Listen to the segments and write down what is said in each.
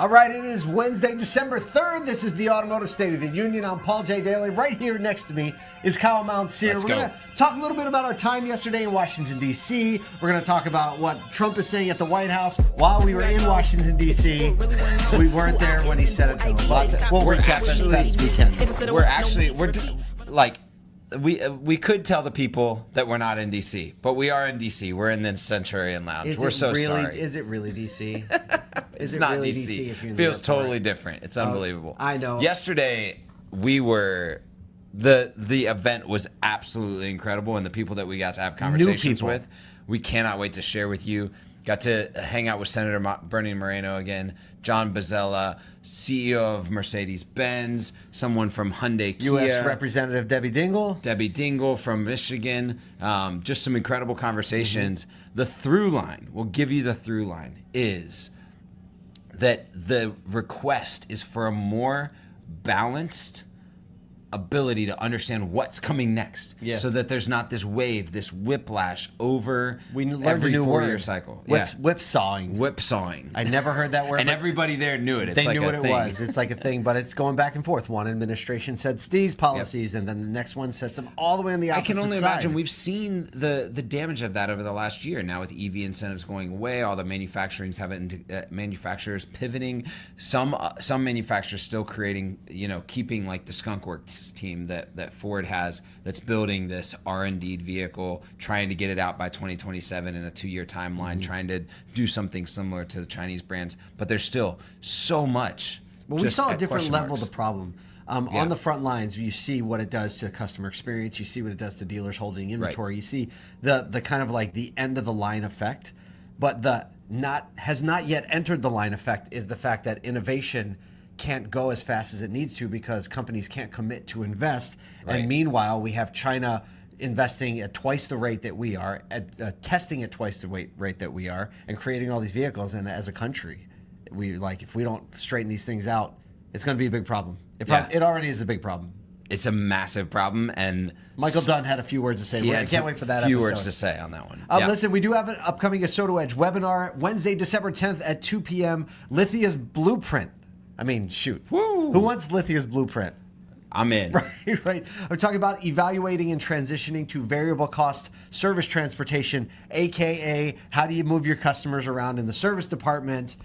All right, it is Wednesday, December 3rd. This is the Automotive State of the Union. I'm Paul J. Daly. Right here next to me is Kyle Mountsier. We're going to talk a little bit about our time yesterday in Washington, D.C. We're going to talk about what Trump is saying at the White House while we were in Washington, D.C. We weren't there when he said it, though. We'll recap as best we can. We could tell the people that we're not in D.C., but we are in D.C. We're in the Centurion Lounge. We're so sorry. Is it really D.C.? It's not really DC. If you're in Feels totally different. It's unbelievable. I know. Yesterday, we were the event was absolutely incredible, and the people that we got to have conversations with, we cannot wait to share with you. Got to hang out with Senator Bernie Moreno again, John Bozzella, CEO of Mercedes-Benz, someone from Hyundai Kia. U.S. Representative Debbie Dingell from Michigan. Just some incredible conversations. The through line, we'll give you the through line, is that the request is for a more balanced ability to understand what's coming next, so that there's not this wave, this whiplash over every 4-year cycle. Whipsawing. I never heard that word. And everybody there knew it. They knew what it was. It's like a thing, but it's going back and forth. One administration said Steve's policies, and then the next one sets them all the way on the opposite side. I can only imagine. We've seen the damage of that over the last year. Now with EV incentives going away, all the manufacturers pivoting. Some manufacturers still creating, keeping like the Skunk Works team that Ford has that's building this R&D vehicle, trying to get it out by 2027 in a 2-year timeline, trying to do something similar to the Chinese brands. But there's still so much. Well, we saw a different level of the problem. On the front lines, you see what it does to customer experience. You see what it does to dealers holding inventory. Right. You see the kind of like the end of the line effect. But has not yet entered the line effect is the fact that innovation can't go as fast as it needs to because companies can't commit to invest. Right. And meanwhile, we have China investing at twice the rate that we are, testing at twice the rate that we are, and creating all these vehicles. And as a country, if we don't straighten these things out, it's going to be a big problem. It already is a big problem. It's a massive problem, and Michael Dunn had a few words to say. I can't wait for that episode. Few words to say on that one. Listen, we do have an upcoming ASOTO Edge webinar Wednesday, December 10th at 2 p.m. Lithia's Blueprint. I mean, shoot. Woo. Who wants Lithia's Blueprint? I'm in. Right. We're talking about evaluating and transitioning to variable cost service transportation, a.k.a. how do you move your customers around in the service department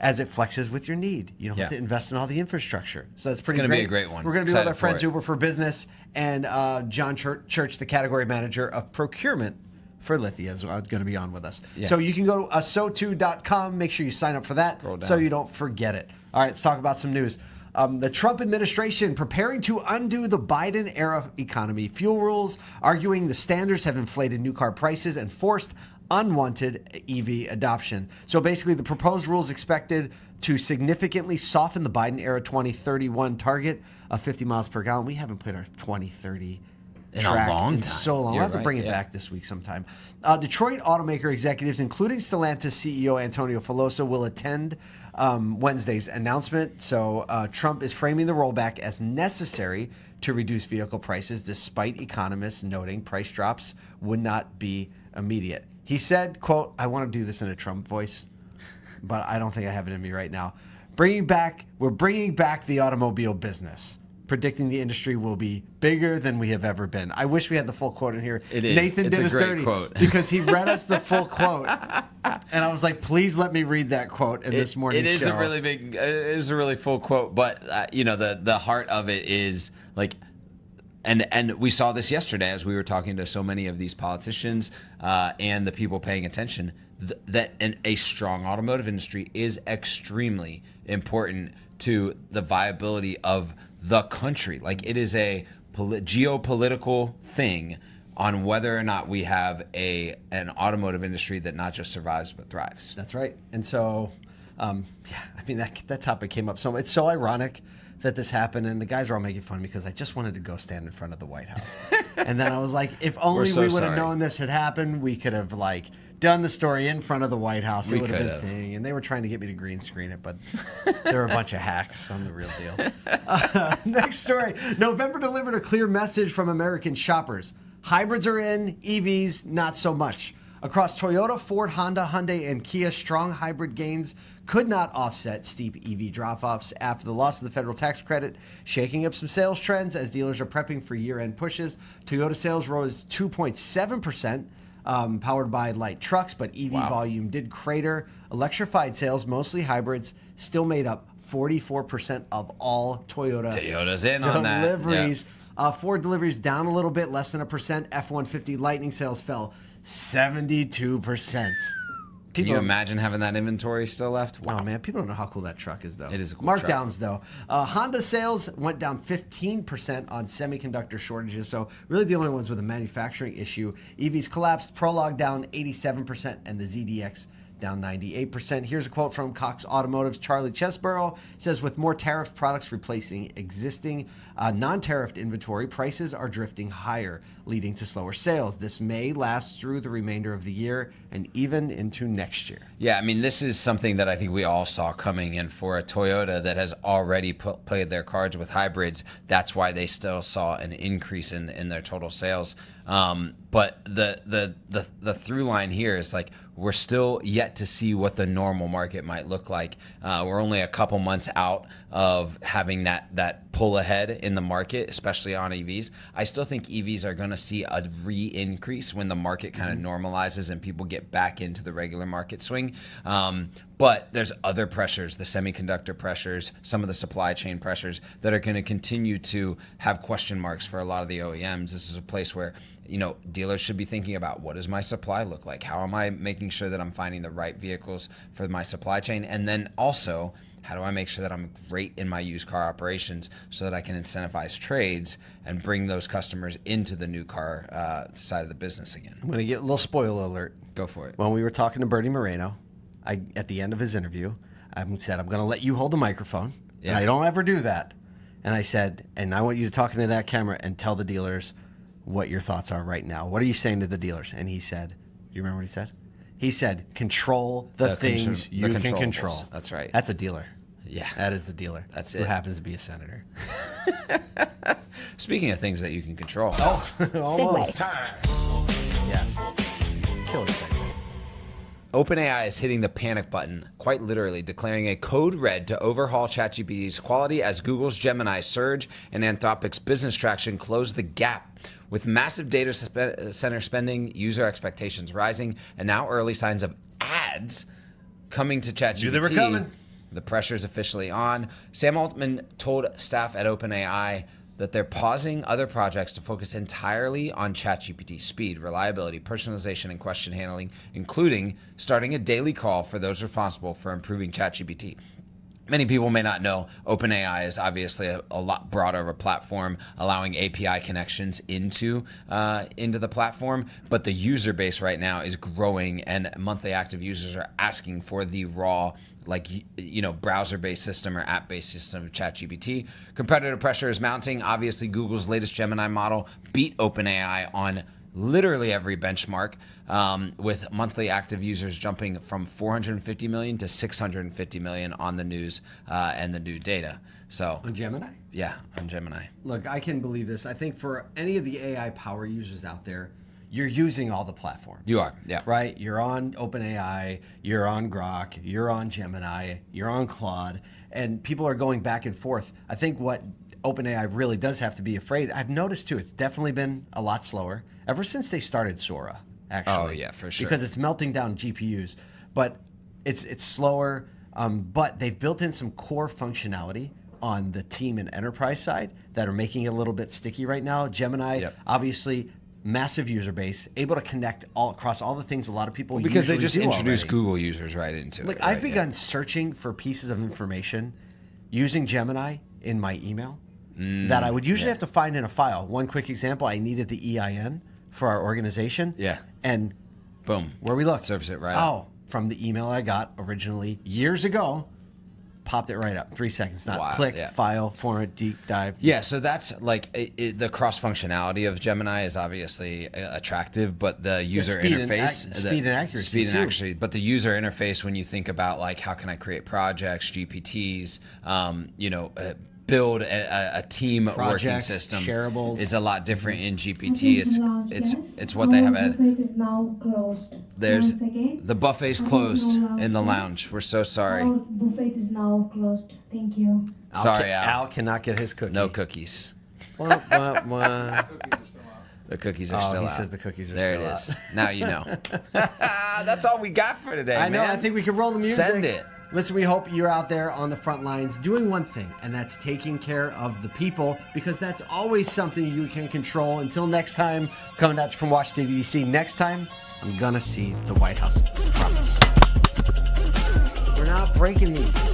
as it flexes with your need. You don't have to invest in all the infrastructure. So that's pretty great. It's going to be a great one. We're going to be with our friends Uber for Business and John Church, the category manager of procurement for Lithia, is going to be on with us. Yeah. So you can go to asotu.com. Make sure you sign up for that so you don't forget it. All right, let's talk about some news. The Trump administration preparing to undo the Biden-era economy. Fuel rules arguing the standards have inflated new car prices and forced unwanted EV adoption. So basically, the proposed rules expected to significantly soften the Biden-era 2031 target of 50 miles per gallon. We haven't played our 2030 in a long time. So long. We'll have to bring it back this week sometime. Detroit automaker executives, including Stellantis CEO Antonio Filosa, will attend Wednesday's announcement. So Trump is framing the rollback as necessary to reduce vehicle prices, despite economists noting price drops would not be immediate. He said, quote, I want to do this in a Trump voice, but I don't think I have it in me right now. We're bringing back the automobile business, predicting the industry will be bigger than we have ever been. I wish we had the full quote in here. It is. Nathan did us dirty because he read us the full quote, and I was like, please let me read that quote in this morning's show. It is a really full quote, but the heart of it is like. And we saw this yesterday as we were talking to so many of these politicians and the people paying attention, that a strong automotive industry is extremely important to the viability of the country. Like, it is a geopolitical thing on whether or not we have an automotive industry that not just survives but thrives. That's right. And so, that topic came up. So it's so ironic that this happened, and the guys are all making fun of me because I just wanted to go stand in front of the White House. And then I was like, if only we would have known this had happened, we could have done the story in front of the White House. It would have been a thing. And they were trying to get me to green screen it, but they're a bunch of hacks. I'm the real deal. Next story. November delivered a clear message from American shoppers. Hybrids are in, EVs not so much. Across Toyota, Ford, Honda, Hyundai, and Kia, strong hybrid gains could not offset steep EV drop-offs after the loss of the federal tax credit, shaking up some sales trends as dealers are prepping for year-end pushes. Toyota sales rose 2.7%. Powered by light trucks, but EV volume did crater. Electrified sales, mostly hybrids, still made up 44% of all Toyota's in on that. Deliveries. Ford deliveries down a little bit, less than 1%. F-150 Lightning sales fell 72%. Can you imagine having that inventory still left? Wow. Oh, man. People don't know how cool that truck is, though. It is a cool Markdowns, though. Honda sales went down 15% on semiconductor shortages. So really the only ones with a manufacturing issue. EVs collapsed. Prologue down 87% and the ZDX down 98%. Here's a quote from Cox Automotive's Charlie Chesborough. It says, with more tariff products replacing existing non-tariffed inventory, prices are drifting higher, leading to slower sales. This may last through the remainder of the year and even into next year. Yeah, I mean, this is something that I think we all saw coming. And for a Toyota that has already played their cards with hybrids, that's why they still saw an increase in their total sales. But the through line here is like, we're still yet to see what the normal market might look like. We're only a couple months out of having that pull ahead in the market, especially on EVs. I still think EVs are going to see a re-increase when the market kind of normalizes and people get back into the regular market swing. But there's other pressures, the semiconductor pressures, some of the supply chain pressures that are going to continue to have question marks for a lot of the OEMs. This is a place where, you know, dealers should be thinking about, what does my supply look like? How am I making sure that I'm finding the right vehicles for my supply chain? And then also, how do I make sure that I'm great in my used car operations so that I can incentivize trades and bring those customers into the new car side of the business again? I'm going to get a little spoiler alert. Go for it. When we were talking to Bernie Moreno, at the end of his interview, I said, I'm going to let you hold the microphone. Yeah. And I don't ever do that. And I said, and I want you to talk into that camera and tell the dealers what your thoughts are right now. What are you saying to the dealers? And he said, you remember what he said? He said, control the things you can control. That's right. That's a dealer. Yeah. That is the dealer. That's who it. happens to be a senator. Speaking of things that you can control. Oh, almost. Time. Yes. Killer segue. OpenAI is hitting the panic button, quite literally, declaring a code red to overhaul ChatGPT's quality as Google's Gemini surge and Anthropic's business traction close the gap. With massive data center spending, user expectations rising, and now early signs of ads coming to ChatGPT. Knew they were coming. The pressure is officially on. Sam Altman told staff at OpenAI that they're pausing other projects to focus entirely on ChatGPT speed, reliability, personalization, and question handling, including starting a daily call for those responsible for improving ChatGPT. Many people may not know OpenAI is obviously a lot broader of a platform, allowing API connections into the platform. But the user base right now is growing, and monthly active users are asking for the raw, browser-based system or app-based system of ChatGPT. Competitive pressure is mounting. Obviously, Google's latest Gemini model beat OpenAI on literally every benchmark, with monthly active users jumping from 450 million to 650 million on the news and the new data. So on Gemini? Yeah, on Gemini. Look, I can believe this. I think for any of the AI power users out there, you're using all the platforms. You are, yeah. Right? You're on OpenAI, you're on Grok, you're on Gemini, you're on Claude, and people are going back and forth. I think what OpenAI really does have to be afraid. I've noticed too, it's definitely been a lot slower ever since they started Sora, actually. Oh yeah, for sure. Because it's melting down GPUs, but it's slower. But they've built in some core functionality on the team and enterprise side that are making it a little bit sticky right now. Gemini, obviously, massive user base, able to connect all across all the things a lot of people because they just introduced already. Google users right into it. Like I've begun searching for pieces of information using Gemini in my email that I would usually have to find in a file. One quick example, I needed the EIN for our organization. Yeah. And boom. Where we looked. Serves it right up. up. From the email I got originally years ago, popped it right up. 3 seconds. Not click, file, format, deep dive. Yeah, so that's like the cross functionality of Gemini is obviously attractive, but the user interface, speed and accuracy, but the user interface, when you think about like how can I create projects, GPTs, build a team Projects, working system shareables. is a lot different in GPT. It's what they have at. Buffet is now closed. There's Once again, the buffet's closed in the lounge. We're so sorry. our buffet is now closed. Thank you. Sorry, Al. Al cannot get his cookie. No cookies. Wah, wah, wah. The cookies are Oh, still he out. says the cookies are there still it is. out. Now you know. That's all we got for today, I know. man. I think we can roll the music. Send it. Listen, we hope you're out there on the front lines doing one thing, and that's taking care of the people, because that's always something you can control. Until next time, coming at you from Washington, D.C. Next time, I'm going to see the White House. I promise. We're not breaking these.